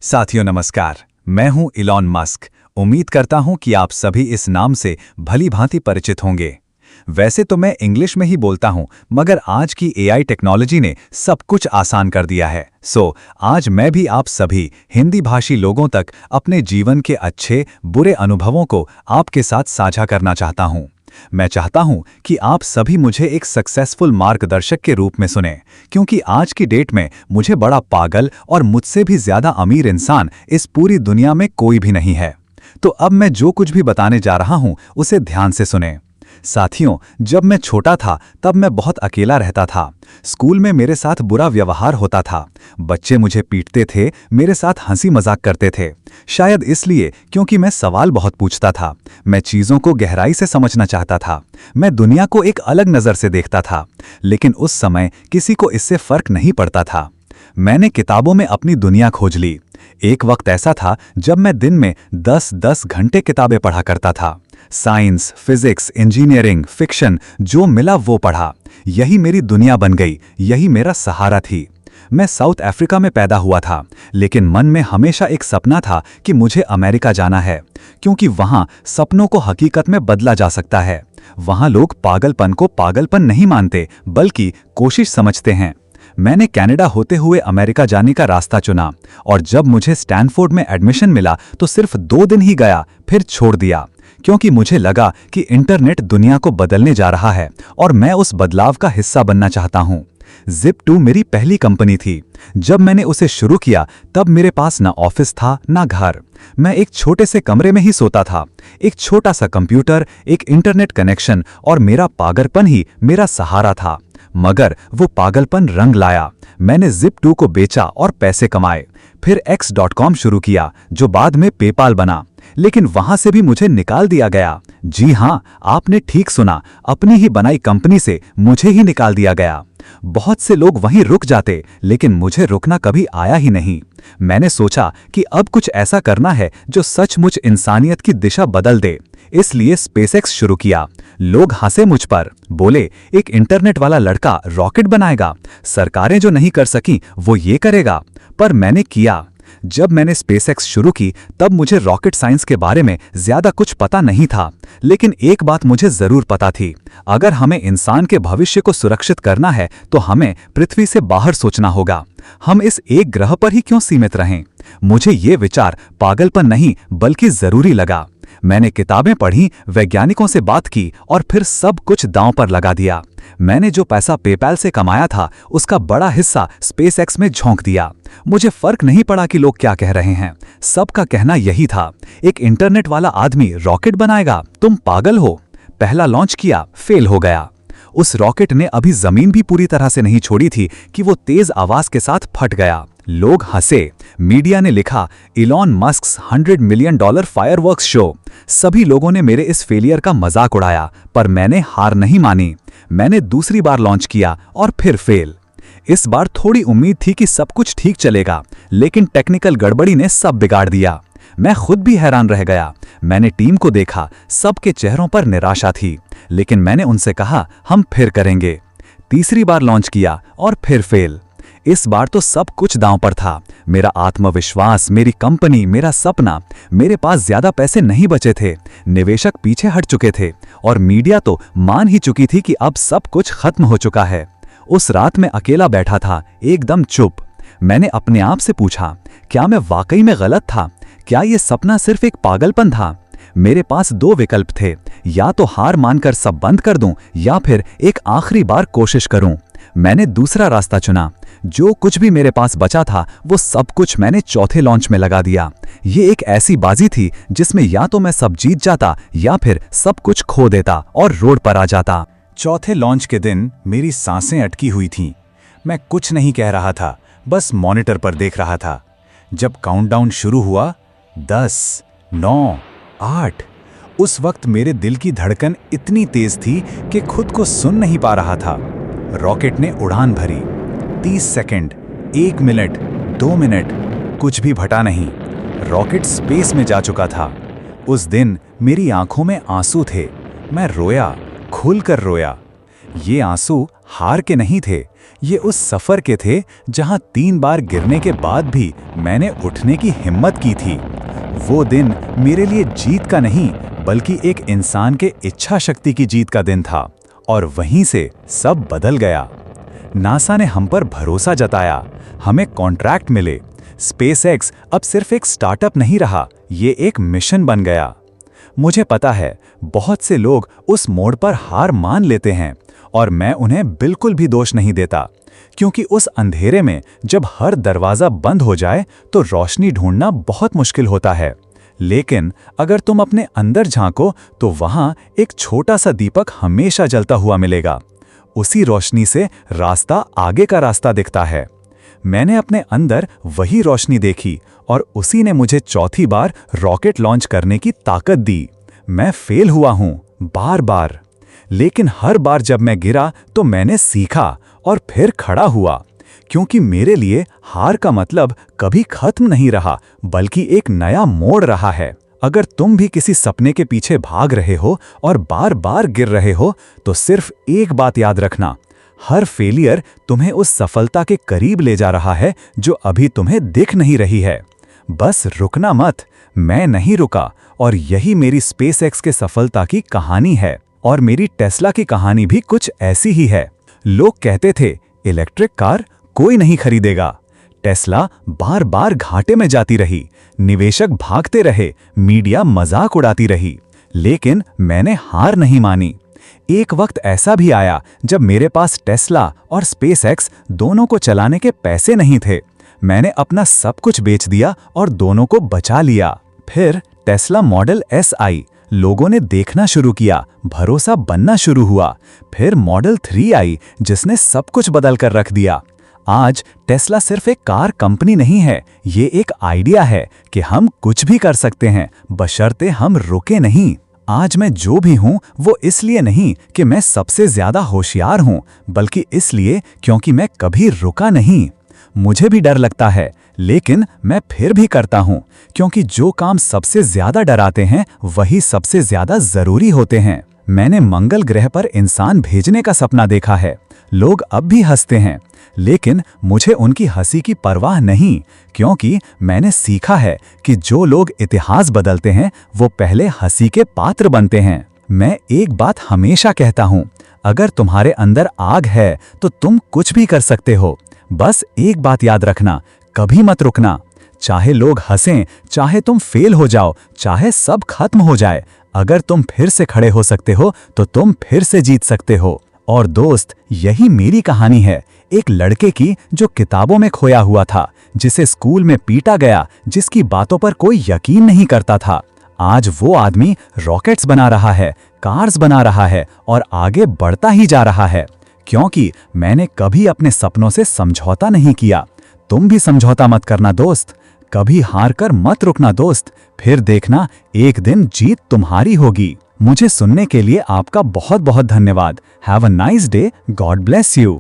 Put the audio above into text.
साथियों नमस्कार। मैं हूं इलॉन मस्क। उम्मीद करता हूं कि आप सभी इस नाम से भली भांति परिचित होंगे। वैसे तो मैं इंग्लिश में ही बोलता हूं, मगर आज की एआई टेक्नोलॉजी ने सब कुछ आसान कर दिया है। आज मैं भी आप सभी हिंदी भाषी लोगों तक अपने जीवन के अच्छे बुरे अनुभवों को आपके साथ साझा करना चाहता हूं। मैं चाहता हूं कि आप सभी मुझे एक सक्सेसफुल मार्गदर्शक के रूप में सुनें, क्योंकि आज की डेट में मुझे बड़ा पागल और मुझसे भी ज्यादा अमीर इंसान इस पूरी दुनिया में कोई भी नहीं है। तो अब मैं जो कुछ भी बताने जा रहा हूं उसे ध्यान से सुनें। साथियों, जब मैं छोटा था तब मैं बहुत अकेला रहता था। स्कूल में मेरे साथ बुरा व्यवहार होता था। बच्चे मुझे पीटते थे, मेरे साथ हंसी मजाक करते थे। शायद इसलिए क्योंकि मैं सवाल बहुत पूछता था। मैं चीजों को गहराई से समझना चाहता था। मैं दुनिया को एक अलग नजर से देखता था। लेकिन उस समय किसी को इससे फर्क नहीं पड़ता था। मैंने किताबों में अपनी दुनिया खोज ली। एक वक्त ऐसा था जब मैं दिन में 10-10 घंटे किताबें पढ़ा करता था। साइंस, फिजिक्स, इंजीनियरिंग, फिक्शन, जो मिला वो पढ़ा। यही मेरी दुनिया बन गई, यही मेरा सहारा थी। मैं साउथ अफ्रीका में पैदा हुआ था, लेकिन मन में हमेशा एक सपना था कि मुझे अमेरिका जाना है, क्योंकि वहां सपनों को हकीकत में बदला जा सकता है। वहां लोग पागलपन को पागलपन नहीं मानते, बल्कि कोशिश समझते हैं। मैंने कनाडा होते हुए अमेरिका जाने का रास्ता चुना, और जब मुझे स्टैनफोर्ड में एडमिशन मिला तो सिर्फ 2 दिन ही गया, फिर छोड़ दिया, क्योंकि मुझे लगा कि इंटरनेट दुनिया को बदलने जा रहा है और मैं उस बदलाव का हिस्सा बनना चाहता हूं। Zip2 मेरी पहली कंपनी थी। जब मैंने उसे शुरू किया तब मेरे पास ना ऑफिस था ना घर। मैं एक छोटे से कमरे में ही सोता था। एक छोटा सा कंप्यूटर, एक इंटरनेट कनेक्शन और मेरा पागलपन ही मेरा सहारा था। मगर वो पागलपन रंग लाया। मैंने Zip2 को बेचा और पैसे कमाए। फिर X.com शुरू किया, जो बाद में पेपाल बना। लेकिन वहां से भी मुझे निकाल दिया गया। जी हां, आपने ठीक सुना, अपनी ही बनाई कंपनी से मुझे ही निकाल दिया गया। बहुत से लोग वहीं रुक जाते, लेकिन मुझे रुकना कभी आया ही नहीं। मैंने सोचा कि अब कुछ ऐसा करना है जो सचमुच इंसानियत की दिशा बदल दे। इसलिए स्पेसएक्स शुरू किया। लोग हंसे मुझ पर, बोले एक इंटरनेट वाला लड़का रॉकेट बनाएगा, सरकारें जो नहीं कर सकी वो ये करेगा। पर मैंने किया। जब मैंने स्पेसएक्स शुरू की तब मुझे रॉकेट साइंस के बारे में ज्यादा कुछ पता नहीं था, लेकिन एक बात मुझे जरूर पता थी, अगर हमें इंसान के भविष्य को सुरक्षित करना है तो हमें पृथ्वी से बाहर सोचना होगा। हम इस एक ग्रह पर ही क्यों सीमित रहें? मुझे ये विचार पागलपन नहीं बल्कि जरूरी लगा। मैंने किताबें पढ़ी, वैज्ञानिकों से बात की और फिर सब कुछ दांव पर लगा दिया। मैंने जो पैसा पेपैल से कमाया था उसका बड़ा हिस्सा स्पेसएक्स में झोंक दिया। मुझे फर्क नहीं पड़ा कि लोग क्या कह रहे हैं, सबका कहना यही था, एक इंटरनेट वाला आदमी रॉकेट बनाएगा, तुम पागल हो। पहला लॉन्च किया, फेल हो गया। उस रॉकेट ने अभी जमीन भी पूरी तरह से नहीं छोड़ी थी कि वो तेज आवाज के साथ फट गया। लोग हंसे। मीडिया ने लिखा, इलॉन मस्क्स $100 मिलियन फायरवर्क्स शो। सभी लोगों ने मेरे इस फेलियर का मजाक उड़ाया, पर मैंने हार नहीं मानी। मैंने दूसरी बार लॉन्च किया और फिर फेल। इस बार थोड़ी उम्मीद थी कि सब कुछ ठीक चलेगा, लेकिन टेक्निकल गड़बड़ी ने सब बिगाड़ दिया। मैं खुद भी हैरान रह गया। मैंने टीम को देखा, सबके चेहरों पर निराशा थी, लेकिन मैंने उनसे कहा, हम फिर करेंगे। तीसरी बार लॉन्च किया और फिर फेल। इस बार तो सब कुछ दांव पर था, मेरा आत्मविश्वास, मेरी कंपनी, मेरा सपना। मेरे पास ज्यादा पैसे नहीं बचे थे, निवेशक पीछे हट चुके थे और मीडिया तो मान ही चुकी थी कि अब सब कुछ खत्म हो चुका है। उस रात मैं अकेला बैठा था, एकदम चुप। मैंने अपने आप से पूछा, क्या मैं वाकई में गलत था? क्या ये सपना सिर्फ एक पागलपन था? मेरे पास 2 विकल्प थे, या तो हार मानकर सब बंद कर दूं या फिर एक आखिरी बार कोशिश करूं। मैंने दूसरा रास्ता चुना। जो कुछ भी मेरे पास बचा था वो सब कुछ मैंने चौथे लॉन्च में लगा दिया। ये एक ऐसी बाजी थी जिसमें या तो मैं सब जीत जाता या फिर सब कुछ खो देता और रोड पर आ जाता। चौथे लॉन्च के दिन मेरी सांसें अटकी हुई थीं। मैं कुछ नहीं कह रहा था, बस मॉनिटर पर देख रहा था। जब काउंटडाउन शुरू हुआ, 10, 9, 8, उस वक्त मेरे दिल की धड़कन इतनी तेज थी कि खुद को सुन नहीं पा रहा था। रॉकेट ने उड़ान भरी। 30 सेकंड, 1 मिनट, 2 मिनट, कुछ भी फटा नहीं। रॉकेट स्पेस में जा चुका था। उस दिन मेरी आंखों में आंसू थे। मैं रोया, खुलकर रोया। ये आंसू हार के नहीं थे, ये उस सफर के थे जहां 3 बार गिरने के बाद भी मैंने उठने की हिम्मत की थी। वो दिन मेरे लिए जीत का नहीं, बल्कि एक इंसान के इच्छा शक्ति की जीत का दिन था, और वहीं से सब बदल गया। नासा ने हम पर भरोसा जताया, हमें कॉन्ट्रैक्ट मिले। स्पेसएक्स अब सिर्फ एक स्टार्टअप नहीं रहा, ये एक मिशन बन गया। मुझे पता है, बहुत से लोग उस मोड़ पर हार मान लेते हैं, और मैं उन्हें बिल्कुल भी दोष नहीं देता, क्योंकि उस अंधेरे में जब हर दरवाजा बंद हो जाए तो रोशनी ढूंढना बहुत मुश्किल होता है। लेकिन अगर तुम अपने अंदर झांको तो वहां एक छोटा सा दीपक हमेशा जलता हुआ मिलेगा। उसी रोशनी से रास्ता आगे का रास्ता दिखता है। मैंने अपने अंदर वही रोशनी देखी, और उसी ने मुझे चौथी बार रॉकेट लॉन्च करने की ताकत दी। मैं फेल हुआ हूं बार बार, लेकिन हर बार जब मैं गिरा तो मैंने सीखा और फिर खड़ा हुआ, क्योंकि मेरे लिए हार का मतलब कभी खत्म नहीं रहा, बल्कि एक नया मोड़ रहा है। अगर तुम भी किसी सपने के पीछे भाग रहे हो और बार बार गिर रहे हो, तो सिर्फ एक बात याद रखना, हर फेलियर तुम्हें उस सफलता के करीब ले जा रहा है जो अभी तुम्हें दिख नहीं रही है। बस रुकना मत। मैं नहीं रुका, और यही मेरी स्पेसएक्स के सफलता की कहानी है। और मेरी टेस्ला की कहानी भी कुछ ऐसी ही है। लोग कहते थे इलेक्ट्रिक कार कोई नहीं खरीदेगा। टेस्ला बार बार घाटे में जाती रही, निवेशक भागते रहे, मीडिया मजाक उड़ाती रही, लेकिन मैंने हार नहीं मानी। एक वक्त ऐसा भी आया जब मेरे पास टेस्ला और स्पेसएक्स दोनों को चलाने के पैसे नहीं थे। मैंने अपना सब कुछ बेच दिया और दोनों को बचा लिया। फिर टेस्ला मॉडल एस आई, लोगों ने देखना शुरू किया, भरोसा बनना शुरू हुआ। फिर मॉडल 3 आई, जिसने सब कुछ बदल कर रख दिया। आज टेस्ला सिर्फ एक कार कंपनी नहीं है, ये एक आइडिया है कि हम कुछ भी कर सकते हैं, बशर्ते हम रुके नहीं। आज मैं जो भी हूं वो इसलिए नहीं कि मैं सबसे ज्यादा होशियार हूं, बल्कि इसलिए क्योंकि मैं कभी रुका नहीं। मुझे भी डर लगता है, लेकिन मैं फिर भी करता हूं, क्योंकि जो काम सबसे ज्यादा डराते हैं वही सबसे ज्यादा जरूरी होते हैं। मैंने मंगल ग्रह पर इंसान भेजने का सपना देखा है। लोग अब भी हंसते हैं, लेकिन मुझे उनकी हंसी की परवाह नहीं, क्योंकि मैंने सीखा है कि जो लोग इतिहास बदलते हैं वो पहले हंसी के पात्र बनते हैं। मैं एक बात हमेशा कहता हूं, अगर तुम्हारे अंदर आग है तो तुम कुछ भी कर सकते हो। बस एक बात याद रखना, कभी मत रुकना। चाहे लोग हंसें, चाहे तुम फेल हो जाओ, चाहे सब खत्म हो जाए, अगर तुम फिर से खड़े हो सकते हो तो तुम फिर से जीत सकते हो। और दोस्त, यही मेरी कहानी है, एक लड़के की जो किताबों में खोया हुआ था, जिसे स्कूल में पीटा गया, जिसकी बातों पर कोई यकीन नहीं करता था। आज वो आदमी रॉकेट्स बना रहा है, कार्स बना रहा है और आगे बढ़ता ही जा रहा है, क्योंकि मैंने कभी अपने सपनों से समझौता नहीं किया। तुम भी समझौता मत करना दोस्त, कभी हार कर मत रुकना दोस्त, फिर देखना एक दिन जीत तुम्हारी होगी। मुझे सुनने के लिए आपका बहुत बहुत धन्यवाद। Have a nice day, God bless you.